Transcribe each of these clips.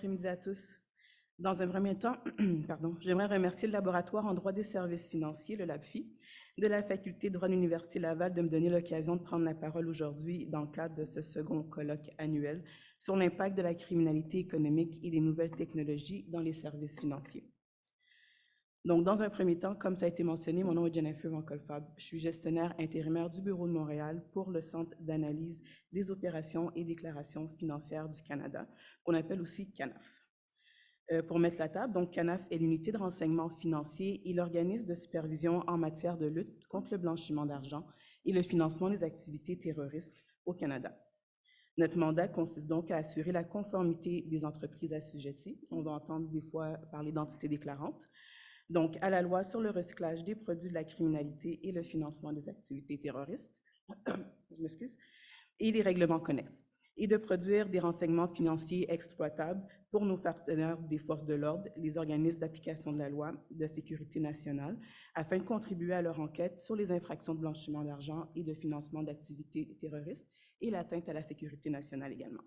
après-midi à tous. Dans un premier temps, j'aimerais remercier le laboratoire en droit des services financiers, le LABFI, de la faculté de droit de l'Université Laval de me donner l'occasion de prendre la parole aujourd'hui dans le cadre de ce second colloque annuel sur l'impact de la criminalité économique et des nouvelles technologies dans les services financiers. Donc, dans un premier temps, comme ça a été mentionné, mon nom est Jennifer Van Kolfab. Je suis gestionnaire intérimaire du Bureau de Montréal pour le Centre d'analyse des opérations et déclarations financières du Canada, qu'on appelle aussi CANAF. Pour mettre la table, donc CANAF est l'unité de renseignement financier et l'organisme de supervision en matière de lutte contre le blanchiment d'argent et le financement des activités terroristes au Canada. Notre mandat consiste donc à assurer la conformité des entreprises assujetties. On va entendre des fois parler d'entités déclarantes. Donc, à la loi sur le recyclage des produits de la criminalité et le financement des activités terroristes, je m'excuse, et les règlements connexes, et de produire des renseignements financiers exploitables pour nos partenaires des forces de l'ordre, les organismes d'application de la loi de sécurité nationale, afin de contribuer à leur enquête sur les infractions de blanchiment d'argent et de financement d'activités terroristes et l'atteinte à la sécurité nationale également.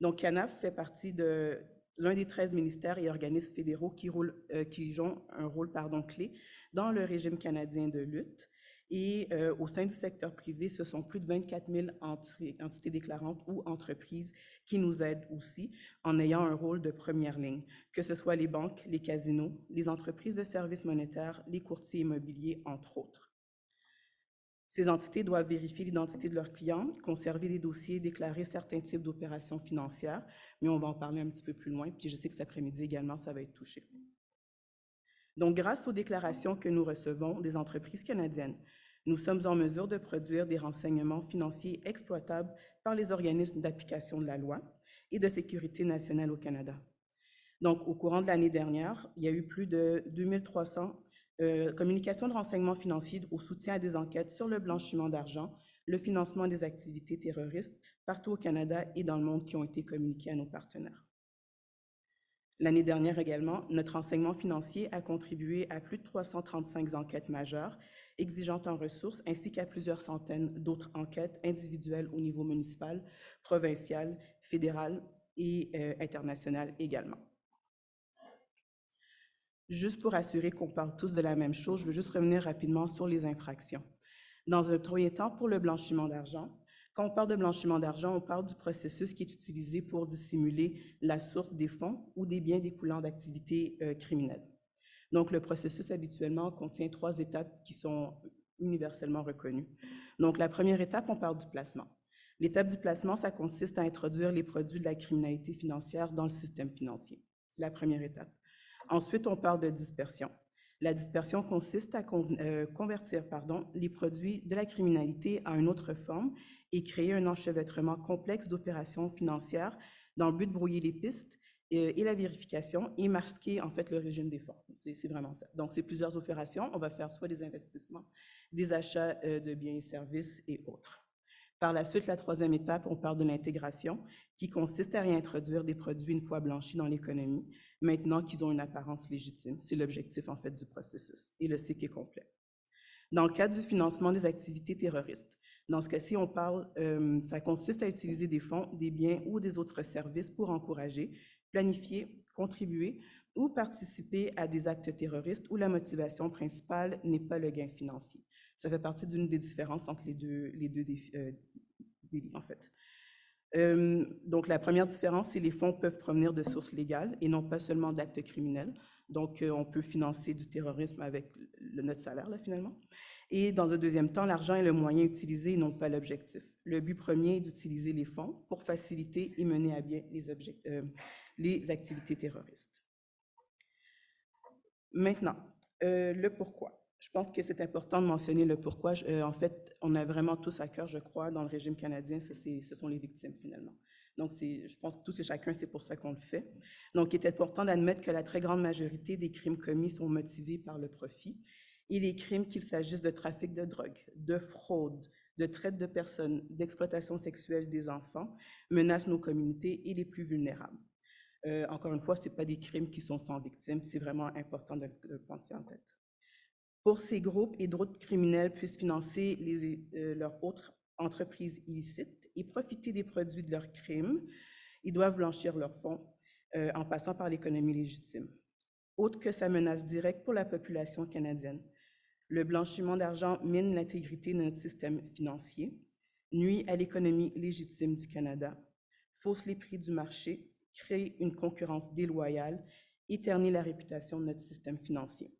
Donc, CANAF fait partie de l'un des 13 ministères et organismes fédéraux qui jouent un rôle clé dans le régime canadien de lutte. Et au sein du secteur privé, ce sont plus de 24 000 entités déclarantes ou entreprises qui nous aident aussi en ayant un rôle de première ligne, que ce soit les banques, les casinos, les entreprises de services monétaires, les courtiers immobiliers, entre autres. Ces entités doivent vérifier l'identité de leurs clients, conserver des dossiers, déclarer certains types d'opérations financières, mais on va en parler un petit peu plus loin, puis je sais que cet après-midi également, ça va être touché. Donc, grâce aux déclarations que nous recevons des entreprises canadiennes, nous sommes en mesure de produire des renseignements financiers exploitables par les organismes d'application de la loi et de sécurité nationale au Canada. Donc, au courant de l'année dernière, il y a eu plus de 2300 communications de renseignements financiers au soutien à des enquêtes sur le blanchiment d'argent, le financement des activités terroristes partout au Canada et dans le monde qui ont été communiquées à nos partenaires. L'année dernière également, notre renseignement financier a contribué à plus de 335 enquêtes majeures exigeantes en ressources, ainsi qu'à plusieurs centaines d'autres enquêtes individuelles au niveau municipal, provincial, fédéral et international également. Juste pour assurer qu'on parle tous de la même chose, je veux juste revenir rapidement sur les infractions. Dans un premier temps, pour le blanchiment d'argent, quand on parle de blanchiment d'argent, on parle du processus qui est utilisé pour dissimuler la source des fonds ou des biens découlant d'activités criminelles. Donc, le processus habituellement contient 3 étapes qui sont universellement reconnues. Donc, la première étape, on parle du placement. L'étape du placement, ça consiste à introduire les produits de la criminalité financière dans le système financier. C'est la première étape. Ensuite, on parle de dispersion. La dispersion consiste à convertir les produits de la criminalité à une autre forme et créer un enchevêtrement complexe d'opérations financières dans le but de brouiller les pistes et la vérification et masquer en fait le régime des fonds. C'est vraiment ça. Donc, c'est plusieurs opérations. On va faire soit des investissements, des achats de biens et services et autres. Par la suite, la troisième étape, on parle de l'intégration, qui consiste à réintroduire des produits une fois blanchis dans l'économie, maintenant qu'ils ont une apparence légitime. C'est l'objectif, en fait, du processus, et le cycle est complet. Dans le cadre du financement des activités terroristes, dans ce cas-ci, ça consiste à utiliser des fonds, des biens ou des autres services pour encourager, planifier, contribuer ou participer à des actes terroristes où la motivation principale n'est pas le gain financier. Ça fait partie d'une des différences entre les deux délits, en fait. Donc, la première différence, c'est que les fonds peuvent provenir de sources légales et non pas seulement d'actes criminels. Donc, on peut financer du terrorisme avec notre salaire, là, finalement. Et dans un deuxième temps, l'argent est le moyen utilisé et non pas l'objectif. Le but premier est d'utiliser les fonds pour faciliter et mener à bien les activités terroristes. Maintenant, le pourquoi. Je pense que c'est important de mentionner le pourquoi. En fait, on a vraiment tous à cœur, je crois, dans le régime canadien, ce sont les victimes, finalement. Donc, je pense que tous et chacun, c'est pour ça qu'on le fait. Donc, il est important d'admettre que la très grande majorité des crimes commis sont motivés par le profit. Et les crimes, qu'il s'agisse de trafic de drogue, de fraude, de traite de personnes, d'exploitation sexuelle des enfants, menacent nos communautés et les plus vulnérables. Encore une fois, ce n'est pas des crimes qui sont sans victimes, c'est vraiment important de le penser en tête. Pour ces groupes et d'autres criminels puissent financer leurs autres entreprises illicites et profiter des produits de leurs crimes, ils doivent blanchir leurs fonds en passant par l'économie légitime. Autre que sa menace directe pour la population canadienne, le blanchiment d'argent mine l'intégrité de notre système financier, nuit à l'économie légitime du Canada, fausse les prix du marché, crée une concurrence déloyale et ternit la réputation de notre système financier.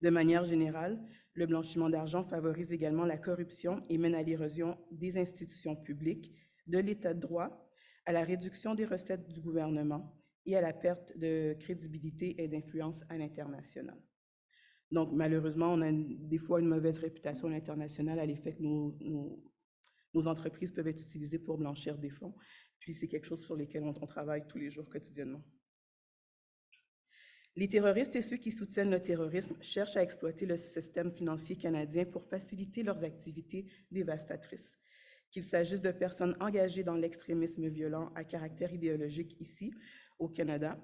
De manière générale, le blanchiment d'argent favorise également la corruption et mène à l'érosion des institutions publiques, de l'état de droit, à la réduction des recettes du gouvernement et à la perte de crédibilité et d'influence à l'international. Donc, malheureusement, on a des fois une mauvaise réputation à l'international à l'effet que nos entreprises peuvent être utilisées pour blanchir des fonds. Puis, c'est quelque chose sur lequel on travaille tous les jours quotidiennement. Les terroristes et ceux qui soutiennent le terrorisme cherchent à exploiter le système financier canadien pour faciliter leurs activités dévastatrices. Qu'il s'agisse de personnes engagées dans l'extrémisme violent à caractère idéologique ici, au Canada,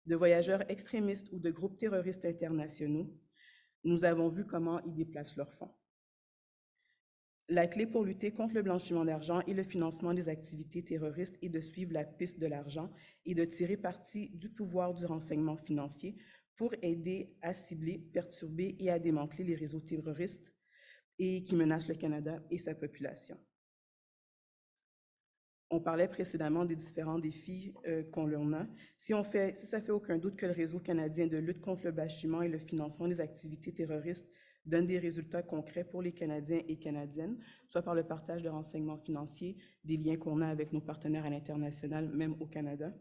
de voyageurs extrémistes ou de groupes terroristes internationaux, nous avons vu comment ils déplacent leurs fonds. La clé pour lutter contre le blanchiment d'argent et le financement des activités terroristes est de suivre la piste de l'argent et de tirer parti du pouvoir du renseignement financier pour aider à cibler, perturber et à démanteler les réseaux terroristes et qui menacent le Canada et sa population. On parlait précédemment des différents défis qu'on a. Si ça fait aucun doute que le réseau canadien de lutte contre le blanchiment et le financement des activités terroristes donne des résultats concrets pour les Canadiens et Canadiennes, soit par le partage de renseignements financiers, des liens qu'on a avec nos partenaires à l'international, même au Canada.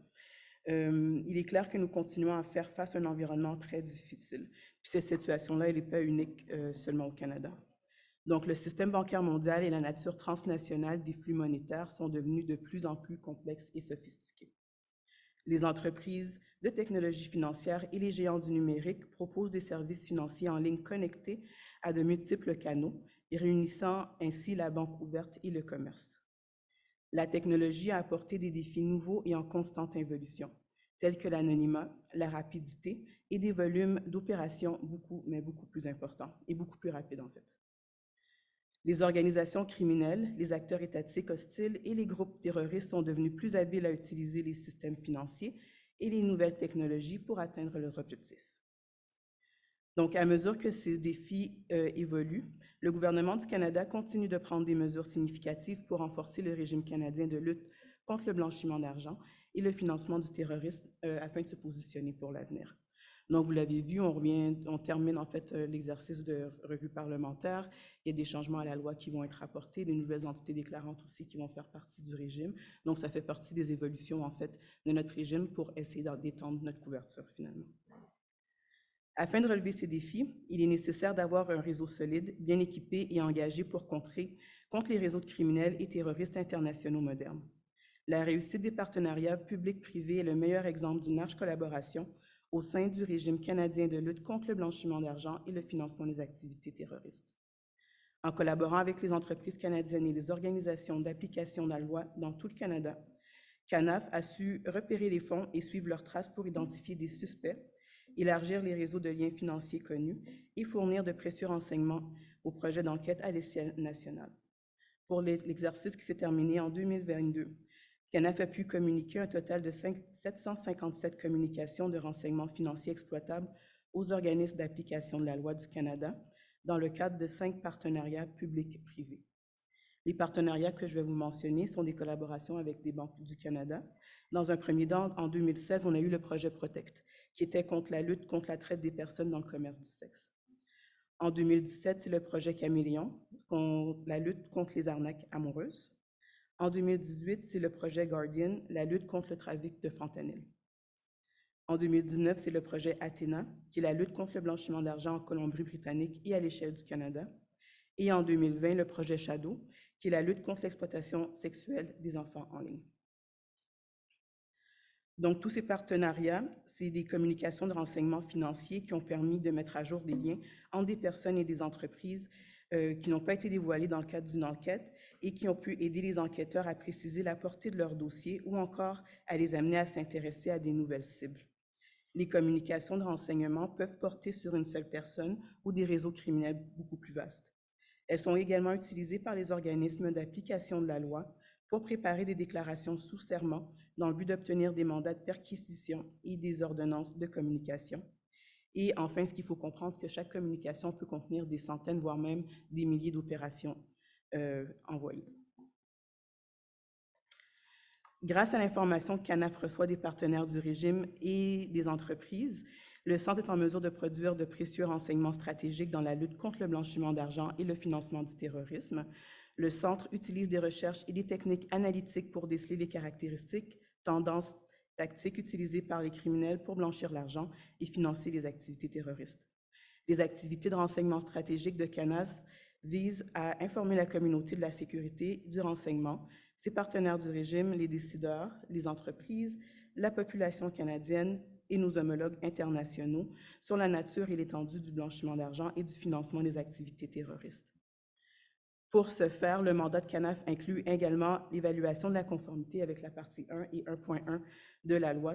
Il est clair que nous continuons à faire face à un environnement très difficile. Puis cette situation-là, elle n'est pas unique seulement au Canada. Donc, le système bancaire mondial et la nature transnationale des flux monétaires sont devenus de plus en plus complexes et sophistiqués. Les entreprises de technologie financière et les géants du numérique proposent des services financiers en ligne connectés à de multiples canaux, réunissant ainsi la banque ouverte et le commerce. La technologie a apporté des défis nouveaux et en constante évolution, tels que l'anonymat, la rapidité et des volumes d'opérations beaucoup plus importants et beaucoup plus rapides en fait. Les organisations criminelles, les acteurs étatiques hostiles et les groupes terroristes sont devenus plus habiles à utiliser les systèmes financiers et les nouvelles technologies pour atteindre leurs objectifs. Donc, à mesure que ces défis évoluent, le gouvernement du Canada continue de prendre des mesures significatives pour renforcer le régime canadien de lutte contre le blanchiment d'argent et le financement du terrorisme afin de se positionner pour l'avenir. Donc, vous l'avez vu, on termine en fait l'exercice de revue parlementaire. Il y a des changements à la loi qui vont être apportés, des nouvelles entités déclarantes aussi qui vont faire partie du régime. Donc, ça fait partie des évolutions en fait de notre régime pour essayer d'étendre notre couverture finalement. Afin de relever ces défis, il est nécessaire d'avoir un réseau solide, bien équipé et engagé pour contrer contre les réseaux de criminels et terroristes internationaux modernes. La réussite des partenariats publics-privés est le meilleur exemple d'une large collaboration au sein du régime canadien de lutte contre le blanchiment d'argent et le financement des activités terroristes. En collaborant avec les entreprises canadiennes et les organisations d'application de la loi dans tout le Canada, CANAF a su repérer les fonds et suivre leurs traces pour identifier des suspects, élargir les réseaux de liens financiers connus et fournir de précieux renseignements aux projets d'enquête à l'échelle nationale. Pour l'exercice qui s'est terminé en 2022, CANAF a pu communiquer un total de 757 communications de renseignements financiers exploitables aux organismes d'application de la loi du Canada dans le cadre de 5 partenariats publics-privés. Les partenariats que je vais vous mentionner sont des collaborations avec des banques du Canada. Dans un premier temps, en 2016, on a eu le projet Protect, qui était contre la lutte contre la traite des personnes dans le commerce du sexe. En 2017, c'est le projet Caméléon, la lutte contre les arnaques amoureuses. En 2018, c'est le projet Guardian, la lutte contre le trafic de fentanyl. En 2019, c'est le projet Athéna, qui est la lutte contre le blanchiment d'argent en Colombie-Britannique et à l'échelle du Canada. Et en 2020, le projet Shadow, qui est la lutte contre l'exploitation sexuelle des enfants en ligne. Donc, tous ces partenariats, c'est des communications de renseignements financiers qui ont permis de mettre à jour des liens entre des personnes et des entreprises qui n'ont pas été dévoilés dans le cadre d'une enquête et qui ont pu aider les enquêteurs à préciser la portée de leur dossier ou encore à les amener à s'intéresser à des nouvelles cibles. Les communications de renseignements peuvent porter sur une seule personne ou des réseaux criminels beaucoup plus vastes. Elles sont également utilisées par les organismes d'application de la loi pour préparer des déclarations sous serment dans le but d'obtenir des mandats de perquisition et des ordonnances de communication. Et enfin, ce qu'il faut comprendre, que chaque communication peut contenir des centaines, voire même des milliers d'opérations envoyées. Grâce à l'information que CANAF reçoit des partenaires du régime et des entreprises, le Centre est en mesure de produire de précieux renseignements stratégiques dans la lutte contre le blanchiment d'argent et le financement du terrorisme. Le Centre utilise des recherches et des techniques analytiques pour déceler les caractéristiques, tendances, tactiques utilisées par les criminels pour blanchir l'argent et financer les activités terroristes. Les activités de renseignement stratégique de CANAS visent à informer la communauté de la sécurité, du renseignement, ses partenaires du régime, les décideurs, les entreprises, la population canadienne et nos homologues internationaux sur la nature et l'étendue du blanchiment d'argent et du financement des activités terroristes. Pour ce faire, le mandat de CANAF inclut également l'évaluation de la conformité avec la partie 1 et 1.1 de la loi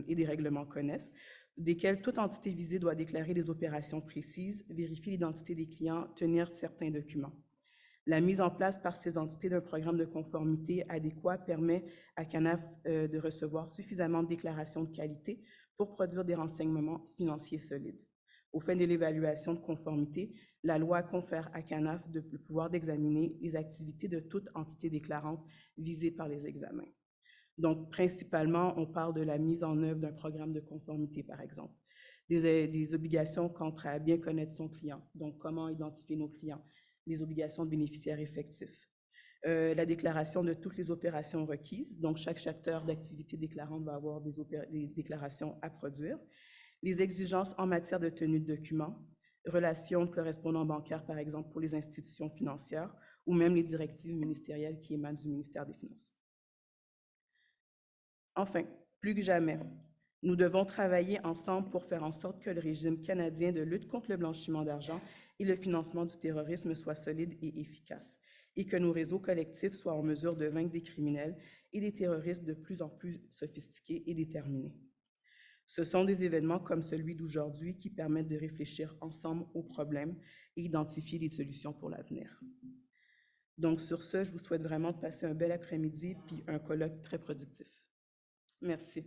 et des règlements CONES, desquels toute entité visée doit déclarer des opérations précises, vérifier l'identité des clients, tenir certains documents. La mise en place par ces entités d'un programme de conformité adéquat permet à CANAF de recevoir suffisamment de déclarations de qualité pour produire des renseignements financiers solides. Au fin de l'évaluation de conformité, la loi confère à CANAF le pouvoir d'examiner les activités de toute entité déclarante visée par les examens. Donc, principalement, on parle de la mise en œuvre d'un programme de conformité, par exemple, des obligations quant à bien connaître son client, donc comment identifier nos clients, les obligations de bénéficiaires effectifs, la déclaration de toutes les opérations requises, donc chaque acteur d'activité déclarante va avoir des déclarations à produire, les exigences en matière de tenue de documents, relations de correspondants bancaires, par exemple, pour les institutions financières, ou même les directives ministérielles qui émanent du ministère des Finances. Enfin, plus que jamais, nous devons travailler ensemble pour faire en sorte que le régime canadien de lutte contre le blanchiment d'argent et le financement du terrorisme soit solide et efficace, et que nos réseaux collectifs soient en mesure de vaincre des criminels et des terroristes de plus en plus sophistiqués et déterminés. Ce sont des événements comme celui d'aujourd'hui qui permettent de réfléchir ensemble aux problèmes et identifier des solutions pour l'avenir. Donc, sur ce, je vous souhaite vraiment de passer un bel après-midi puis un colloque très productif. Merci.